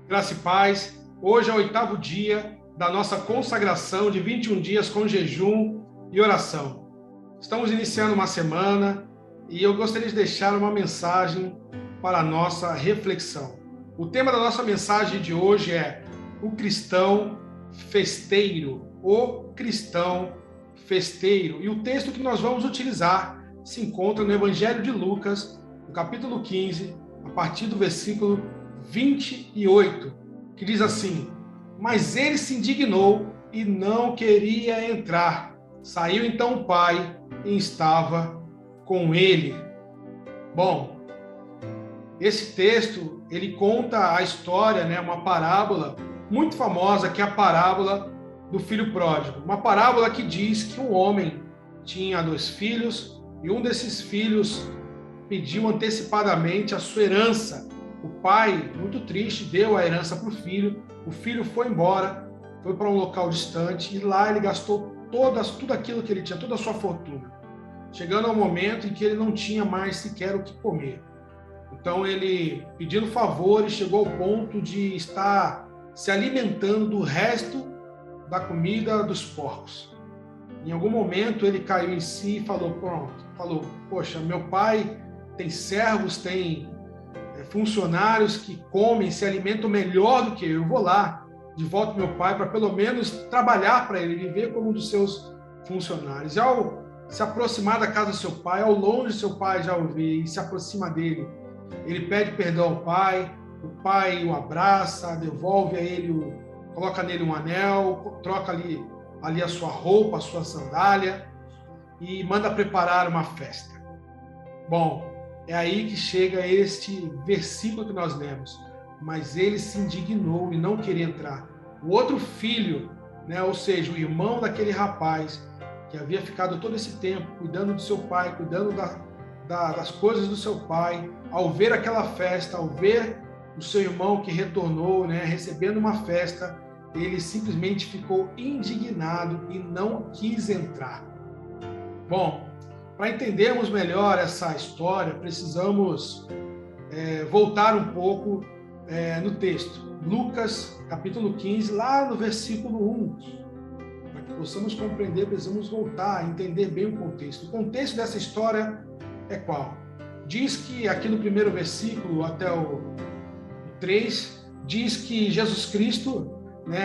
Graça e paz. Hoje é o 8º dia da nossa consagração de 21 dias com jejum e oração. Estamos iniciando uma semana e eu gostaria de deixar uma mensagem para a nossa reflexão. O tema da nossa mensagem de hoje é o cristão festeiro. O cristão festeiro. E o texto que nós vamos utilizar se encontra no Evangelho de Lucas, no capítulo 15, a partir do versículo 28, que diz assim: mas ele se indignou e não queria entrar. Saiu então o pai e estava com ele. Bom, esse texto, ele conta a história, uma parábola muito famosa, que é a parábola do filho pródigo. Uma parábola que diz que um homem tinha 2 filhos e um desses filhos pediu antecipadamente a sua herança. O pai, muito triste, deu a herança para o filho foi embora, foi para um local distante e lá ele gastou tudo aquilo que ele tinha, toda a sua fortuna, chegando ao momento em que ele não tinha mais sequer o que comer. Então ele, pedindo favores, chegou ao ponto de estar se alimentando do resto da comida dos porcos. Em algum momento ele caiu em si e falou, poxa, meu pai tem servos, tem funcionários que comem, se alimentam melhor do que eu vou lá, de volta ao meu pai, para pelo menos trabalhar para ele, viver como um dos seus funcionários. E ao se aproximar da casa do seu pai, ao longe seu pai já o vê e se aproxima dele, ele pede perdão ao pai, o pai o abraça, devolve a ele, coloca nele um anel, troca ali a sua roupa, a sua sandália e manda preparar uma festa. Bom, é aí que chega este versículo que nós lemos. Mas ele se indignou e não queria entrar. O outro filho, ou seja, o irmão daquele rapaz, que havia ficado todo esse tempo cuidando do seu pai, cuidando das coisas do seu pai, ao ver aquela festa, ao ver o seu irmão que retornou, recebendo uma festa, ele simplesmente ficou indignado e não quis entrar. Bom, para entendermos melhor essa história, precisamos voltar um pouco no texto. Lucas, capítulo 15, lá no versículo 1. Para que possamos compreender, precisamos voltar, entender bem o contexto. O contexto dessa história é qual? Diz que aqui no primeiro versículo, até o 3, diz que Jesus Cristo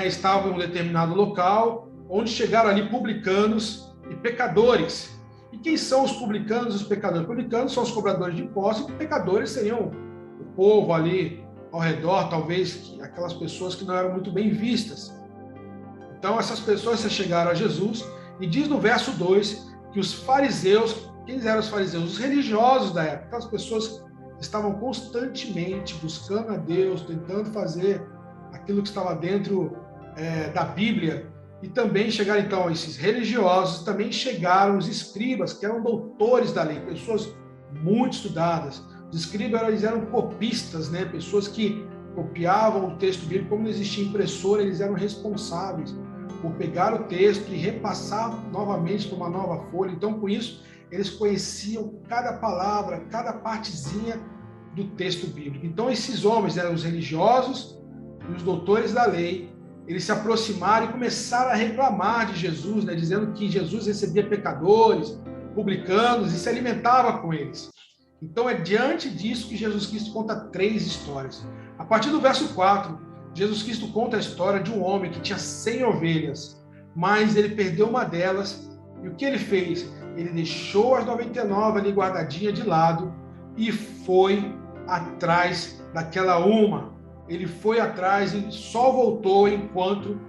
estava em um determinado local, onde chegaram ali publicanos e pecadores. E quem são os publicanos e os pecadores? Publicanos são os cobradores de impostos e pecadores seriam o povo ali ao redor, talvez aquelas pessoas que não eram muito bem vistas. Então essas pessoas chegaram a Jesus e diz no verso 2 que os fariseus, quem eram os fariseus? Os religiosos da época, aquelas pessoas que estavam constantemente buscando a Deus, tentando fazer aquilo que estava dentro da Bíblia. E também chegaram, então, esses religiosos, também chegaram os escribas, que eram doutores da lei, pessoas muito estudadas. Os escribas eles eram copistas, pessoas que copiavam o texto bíblico. Como não existia impressora, eles eram responsáveis por pegar o texto e repassar novamente para uma nova folha. Então, com isso, eles conheciam cada palavra, cada partezinha do texto bíblico. Então, esses homens eram os religiosos e os doutores da lei. Eles se aproximaram e começaram a reclamar de Jesus, dizendo que Jesus recebia pecadores, publicanos e se alimentava com eles. Então é diante disso que Jesus Cristo conta 3 histórias. A partir do verso 4, Jesus Cristo conta a história de um homem que tinha 100 ovelhas, mas ele perdeu uma delas. E o que ele fez? Ele deixou as 99 ali guardadinha de lado e foi atrás daquela uma. Ele foi atrás e só voltou quando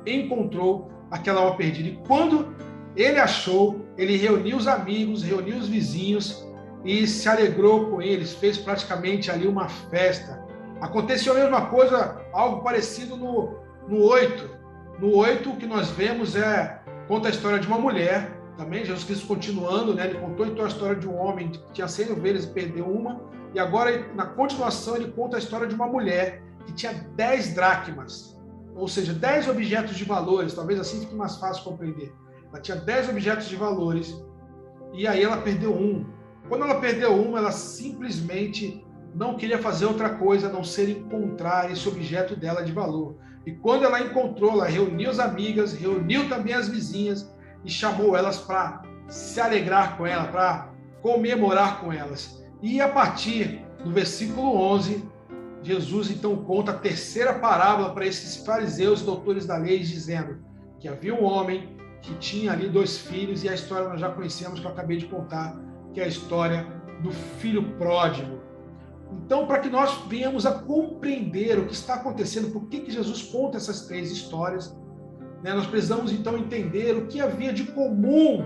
encontrou aquela alma perdida. E quando ele achou, ele reuniu os amigos, reuniu os vizinhos e se alegrou com eles, fez praticamente ali uma festa. Aconteceu a mesma coisa, algo parecido no 8. No 8, o que nós vemos conta a história de uma mulher, também Jesus Cristo continuando, ele contou então a história de um homem que tinha 100 ovelhas e perdeu uma. E agora, na continuação, ele conta a história de uma mulher que tinha 10 dracmas, ou seja, 10 objetos de valores, talvez assim fique mais fácil compreender. Ela tinha 10 objetos de valores, e aí ela perdeu um. Quando ela perdeu um, ela simplesmente não queria fazer outra coisa a não ser encontrar esse objeto dela de valor. E quando ela encontrou, ela reuniu as amigas, reuniu também as vizinhas e chamou elas para se alegrar com ela, para comemorar com elas. E a partir do versículo 11, Jesus então conta a terceira parábola para esses fariseus e doutores da lei, dizendo que havia um homem que tinha ali 2 filhos, e a história nós já conhecemos, que eu acabei de contar, que é a história do filho pródigo. Então, para que nós venhamos a compreender o que está acontecendo, por que Jesus conta essas 3 histórias, né, nós precisamos então entender o que havia de comum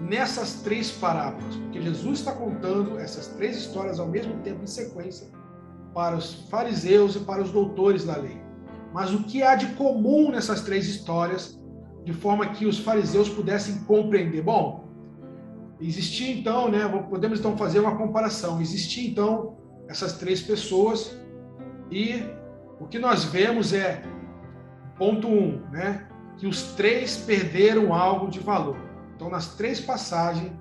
nessas 3 parábolas, porque Jesus está contando essas 3 histórias ao mesmo tempo, em sequência, para os fariseus e para os doutores da lei. Mas o que há de comum nessas 3 histórias, de forma que os fariseus pudessem compreender? Bom, existia então, né, podemos então fazer uma comparação. Existia então essas 3 pessoas, e o que nós vemos é, ponto 1, né, que os 3 perderam algo de valor. Então, nas 3 passagens,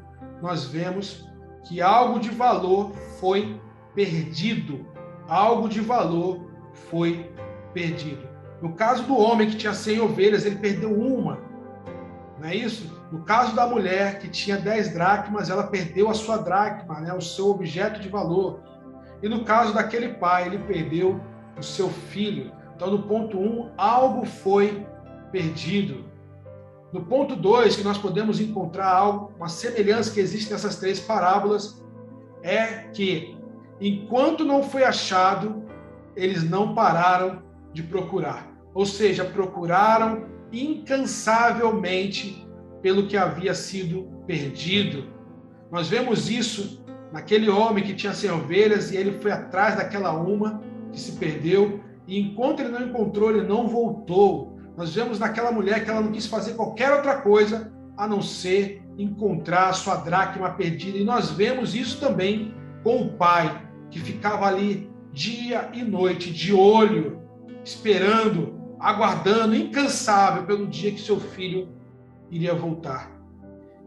nós vemos que algo de valor foi perdido. Algo de valor foi perdido. No caso do homem que tinha 100 ovelhas, ele perdeu uma. Não é isso? No caso da mulher que tinha 10 dracmas, ela perdeu a sua dracma, né, o seu objeto de valor. E no caso daquele pai, ele perdeu o seu filho. Então, no ponto 1, algo foi perdido. No ponto 2, que nós podemos encontrar algo, uma semelhança que existe nessas 3 parábolas, é que, enquanto não foi achado, eles não pararam de procurar. Ou seja, procuraram incansavelmente pelo que havia sido perdido. Nós vemos isso naquele homem que tinha 100 ovelhas, e ele foi atrás daquela uma que se perdeu, e enquanto ele não encontrou, ele não voltou. Nós vemos naquela mulher que ela não quis fazer qualquer outra coisa a não ser encontrar a sua dracma perdida. E nós vemos isso também com o pai, que ficava ali dia e noite, de olho, esperando, aguardando, incansável pelo dia que seu filho iria voltar.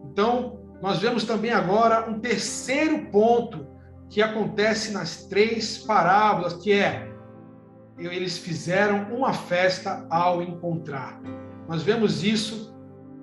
Então, nós vemos também agora um terceiro ponto que acontece nas 3 parábolas, que é, eles fizeram uma festa ao encontrar. Nós vemos isso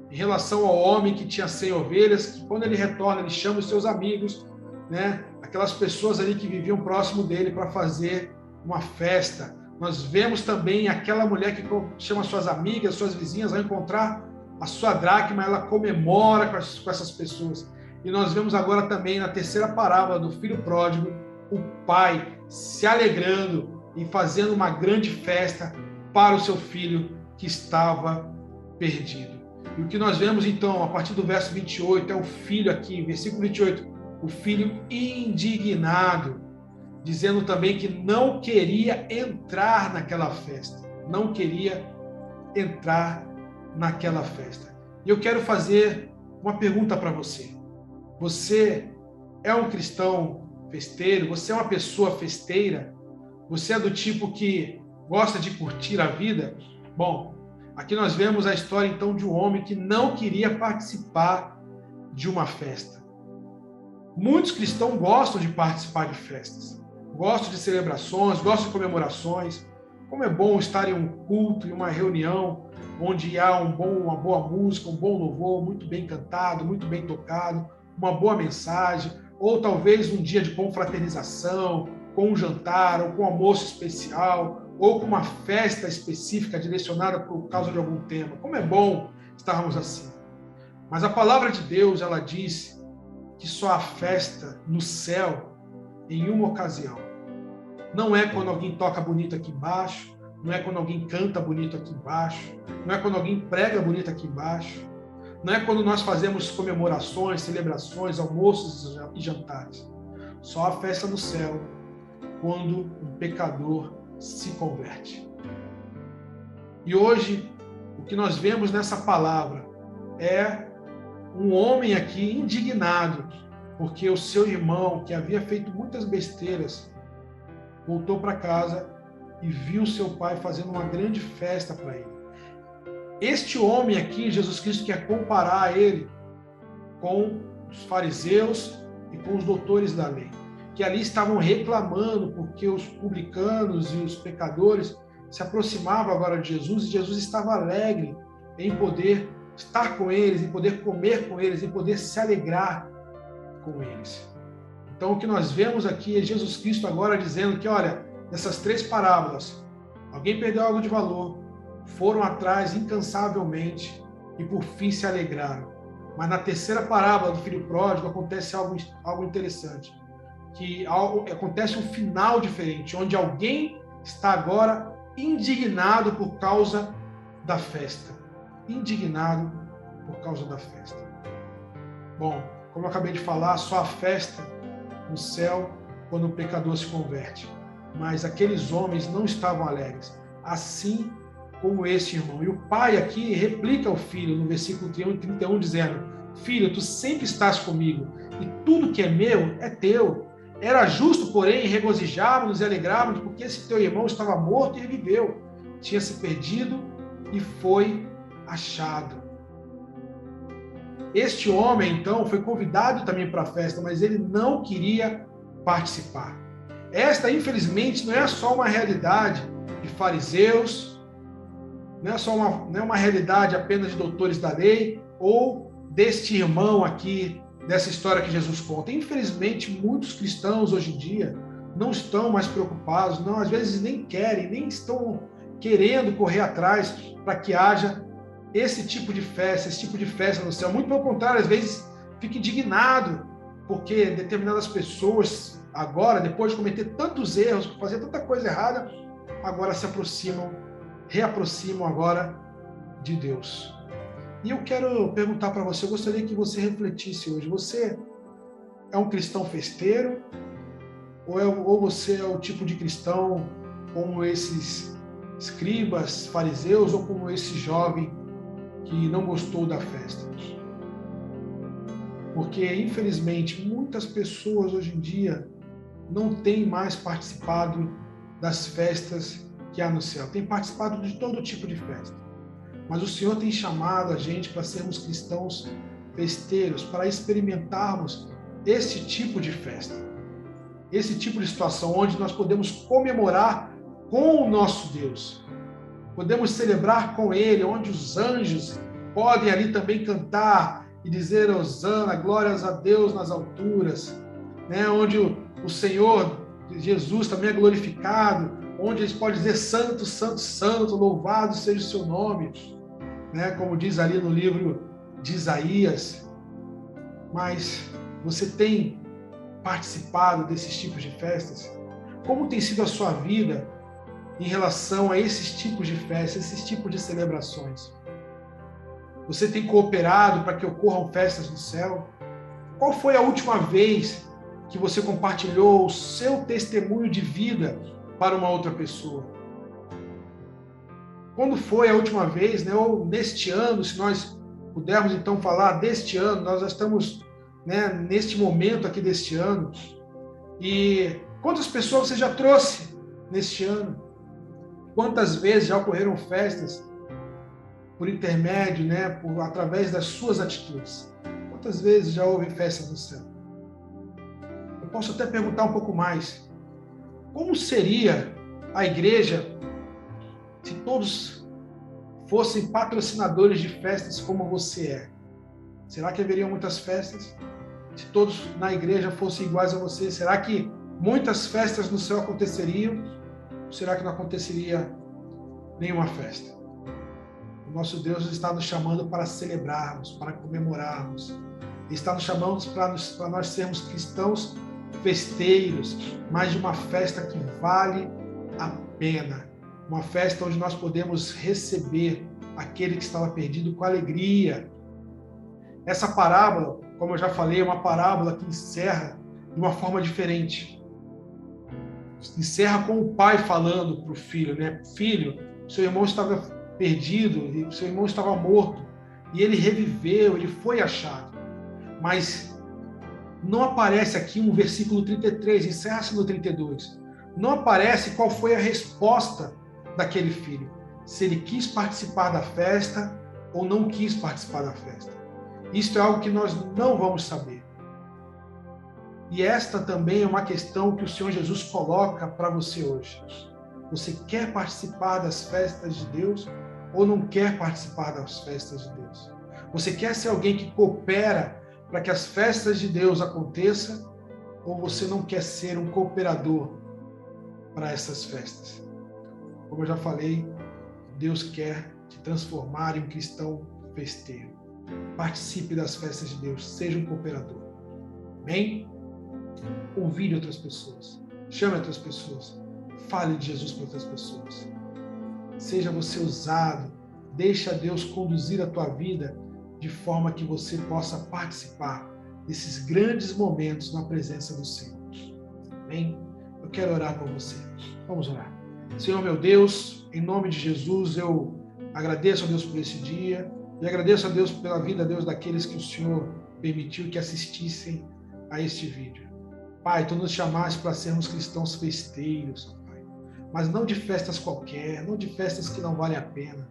em relação ao homem que tinha 100 ovelhas, que quando ele retorna, ele chama os seus amigos, né, aquelas pessoas ali que viviam próximo dele, para fazer uma festa. Nós vemos também aquela mulher que chama suas amigas, suas vizinhas, ao encontrar a sua dracma, ela comemora com essas pessoas. E nós vemos agora também na terceira parábola do filho pródigo, o pai se alegrando e fazendo uma grande festa para o seu filho que estava perdido. E o que nós vemos então, a partir do verso 28, é o filho aqui, versículo 28, o filho indignado, dizendo também que não queria entrar naquela festa. Não queria entrar naquela festa. E eu quero fazer uma pergunta para você. Você é um cristão festeiro? Você é uma pessoa festeira? Você é do tipo que gosta de curtir a vida? Bom, aqui nós vemos a história então de um homem que não queria participar de uma festa. Muitos cristãos gostam de participar de festas, gostam de celebrações, gostam de comemorações. Como é bom estar em um culto, em uma reunião, onde há uma boa música, um bom louvor, muito bem cantado, muito bem tocado, uma boa mensagem, ou talvez um dia de confraternização, com um jantar, ou com um almoço especial, ou com uma festa específica direcionada por causa de algum tema. Como é bom estarmos assim. Mas a palavra de Deus, ela diz que só há festa no céu em uma ocasião. Não é quando alguém toca bonito aqui embaixo, não é quando alguém canta bonito aqui embaixo, não é quando alguém prega bonito aqui embaixo, não é quando nós fazemos comemorações, celebrações, almoços e jantares. Só há festa no céu quando um pecador se converte. E hoje, o que nós vemos nessa palavra é um homem aqui indignado, porque o seu irmão, que havia feito muitas besteiras, voltou para casa e viu seu pai fazendo uma grande festa para ele. Este homem aqui, Jesus Cristo quer comparar ele com os fariseus e com os doutores da lei, que ali estavam reclamando porque os publicanos e os pecadores se aproximavam agora de Jesus, e Jesus estava alegre em poder estar com eles, em poder comer com eles, em poder se alegrar com eles. Então, o que nós vemos aqui é Jesus Cristo agora dizendo que, olha, nessas 3 parábolas, alguém perdeu algo de valor, foram atrás incansavelmente e por fim se alegraram. Mas na 3ª parábola do filho pródigo acontece algo interessante, que acontece um final diferente, onde alguém está agora indignado por causa da festa. Indignado por causa da festa. Bom, como eu acabei de falar, só a festa no céu quando o pecador se converte. Mas aqueles homens não estavam alegres, assim como esse irmão. E o pai aqui replica ao filho no versículo 31, dizendo: filho, tu sempre estás comigo, e tudo que é meu é teu. Era justo, porém, regozijarmos e alegrarmos, porque esse teu irmão estava morto e reviveu. Tinha se perdido e foi achado. Este homem, então, foi convidado também para a festa, mas ele não queria participar. Esta, infelizmente, não é só uma realidade de fariseus, não é uma realidade apenas de doutores da lei, ou deste irmão aqui, dessa história que Jesus conta. Infelizmente, muitos cristãos hoje em dia não estão mais preocupados, não, às vezes nem querem, nem estão querendo correr atrás para que haja esse tipo de festa no céu. Muito pelo contrário, às vezes fica indignado porque determinadas pessoas agora, depois de cometer tantos erros, fazer tanta coisa errada, agora se reaproximam agora de Deus. E eu quero perguntar para você, eu gostaria que você refletisse hoje, você é um cristão festeiro? Ou você é o tipo de cristão como esses escribas, fariseus, ou como esse jovem que não gostou da festa? Porque, infelizmente, muitas pessoas hoje em dia não têm mais participado das festas que há no céu. Têm participado de todo tipo de festa. Mas o Senhor tem chamado a gente para sermos cristãos festeiros, para experimentarmos esse tipo de festa. Esse tipo de situação onde nós podemos comemorar com o nosso Deus. Podemos celebrar com Ele, onde os anjos podem ali também cantar e dizer hosana, glórias a Deus nas alturas, né? Onde o Senhor Jesus também é glorificado, onde eles podem dizer santo, santo, santo, louvado seja o seu nome, né? Como diz ali no livro de Isaías. Mas você tem participado desses tipos de festas? Como tem sido a sua vida em relação a esses tipos de festas, esses tipos de celebrações? Você tem cooperado para que ocorram festas no céu? Qual foi a última vez que você compartilhou o seu testemunho de vida para uma outra pessoa? Quando foi a última vez, né, ou neste ano, se nós pudermos então falar deste ano, nós já estamos, né, neste momento aqui deste ano, e quantas pessoas você já trouxe neste ano? Quantas vezes já ocorreram festas por intermédio, né, através das suas atitudes? Quantas vezes já houve festas no céu? Eu posso até perguntar um pouco mais. Como seria a igreja se todos fossem patrocinadores de festas como você é? Será que haveriam muitas festas? Se todos na igreja fossem iguais a você, será que muitas festas no céu aconteceriam? Ou será que não aconteceria nenhuma festa? O nosso Deus está nos chamando para celebrarmos, para comemorarmos. Ele está nos chamando para nós sermos cristãos festeiros, mas de uma festa que vale a pena. Uma festa onde nós podemos receber aquele que estava perdido com alegria. Essa parábola, como eu já falei, é uma parábola que encerra de uma forma diferente. Encerra com o pai falando para o filho, né? Filho, seu irmão estava perdido, seu irmão estava morto, e ele reviveu, ele foi achado. Mas não aparece aqui um versículo 33, encerra-se no 32. Não aparece qual foi a resposta daquele filho. Se ele quis participar da festa ou não quis participar da festa. Isto é algo que nós não vamos saber. E esta também é uma questão que o Senhor Jesus coloca para você hoje. Você quer participar das festas de Deus ou não quer participar das festas de Deus? Você quer ser alguém que coopera para que as festas de Deus aconteçam ou você não quer ser um cooperador para essas festas? Como eu já falei, Deus quer te transformar em um cristão festeiro. Participe das festas de Deus, seja um cooperador. Amém? Convide outras pessoas, chame outras pessoas, fale de Jesus para outras pessoas. Seja você usado, deixa Deus conduzir a tua vida de forma que você possa participar desses grandes momentos na presença do Senhor. Amém? Eu quero orar por você. Vamos orar. Senhor meu Deus, em nome de Jesus, eu agradeço a Deus por esse dia e agradeço a Deus pela vida, Deus, daqueles que o Senhor permitiu que assistissem a este vídeo. Pai, Tu nos chamaste para sermos cristãos festeiros, Pai, mas não de festas qualquer, não de festas que não valem a pena,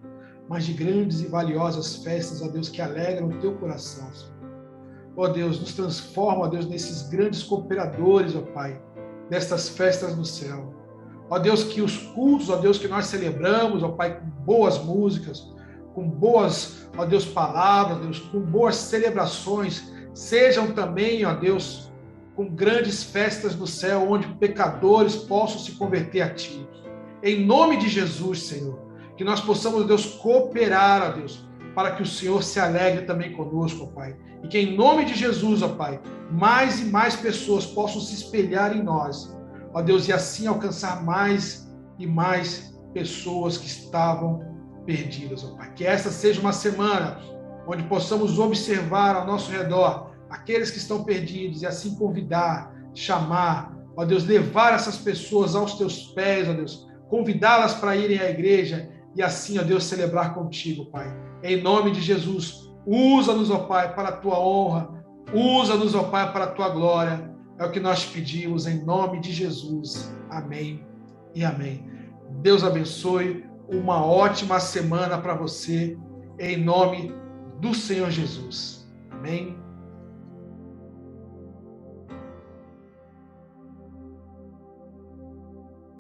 mas de grandes e valiosas festas, ó Deus, que alegram o Teu coração, Senhor. Ó Deus, nos transforma, ó Deus, nesses grandes cooperadores, ó Pai, destas festas no céu. Ó Deus, que os cultos, ó Deus, que nós celebramos, ó Pai, com boas músicas, com boas, ó Deus, palavras, Deus, com boas celebrações, sejam também, ó Deus, com grandes festas no céu, onde pecadores possam se converter a Ti. Em nome de Jesus, Senhor, que nós possamos, Deus, cooperar, ó Deus, para que o Senhor se alegre também conosco, ó Pai. E que em nome de Jesus, ó Pai, mais e mais pessoas possam se espelhar em nós, ó Deus, e assim alcançar mais e mais pessoas que estavam perdidas, ó Pai. Que esta seja uma semana onde possamos observar ao nosso redor aqueles que estão perdidos e assim convidar, chamar, ó Deus, levar essas pessoas aos Teus pés, ó Deus, convidá-las para irem à igreja e assim, ó Deus, celebrar contigo, Pai. Em nome de Jesus, usa-nos, ó Pai, para a Tua honra, usa-nos, ó Pai, para a Tua glória. É o que nós pedimos em nome de Jesus. Amém e amém. Deus abençoe, uma ótima semana para você, em nome do Senhor Jesus. Amém.